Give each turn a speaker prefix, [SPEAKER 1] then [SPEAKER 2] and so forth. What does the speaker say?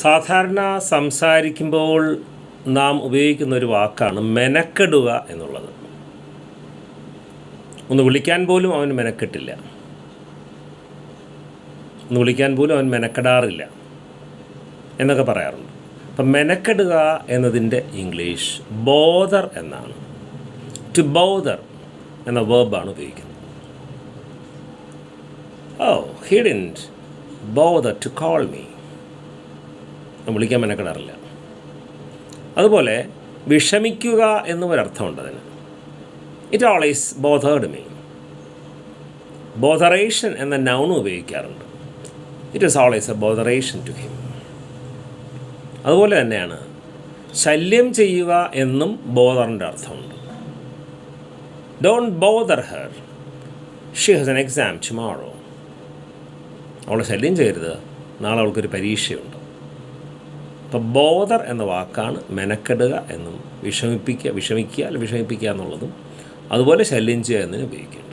[SPEAKER 1] സാധാരണ സംസാരിക്കുമ്പോൾ നാം ഉപയോഗിക്കുന്ന ഒരു വാക്കാണ് മെനക്കെടുക എന്നുള്ളത്. ഒന്ന് വിളിക്കാൻ പോലും അവൻ മെനക്കെട്ടില്ല, ഒന്ന് വിളിക്കാൻ പോലും അവൻ മെനക്കെടാറില്ല എന്നൊക്കെ പറയാറുണ്ട്. അപ്പം മെനക്കെടുക എന്നതിൻ്റെ ഇംഗ്ലീഷ് ബോദർ എന്നാണ്. ടു ബോദർ എന്ന വേർബാണ് ഉപയോഗിക്കുന്നത്. he didn't bother to call me. വിളിക്കാൻ മെനക്കെടാറില്ല. അതുപോലെ വിഷമിക്കുക എന്നും ഒരർത്ഥമുണ്ട് അതിന്. It always bothered me. Botheration എന്ന നൗണും ഉപയോഗിക്കാറുണ്ട്. It is always a botheration to him. അതുപോലെ തന്നെയാണ് ശല്യം ചെയ്യുക എന്നും ബോദറിൻ്റെ അർത്ഥമുണ്ട്. Don't bother her, she has an exam tomorrow. അവളെ ശല്യം ചെയ്യരുത്, നാളെ അവൾക്കൊരു പരീക്ഷയുണ്ട്. അപ്പോൾ ബോദർ എന്ന വാക്കാണ് മെനക്കെടുക എന്നും വിഷമിപ്പിക്കുക അല്ലെങ്കിൽ വിഷമിപ്പിക്കുക എന്നുള്ളതും അതുപോലെ ശല്യം ചെയ്യുക എന്നതിന് ഉപയോഗിക്കുക.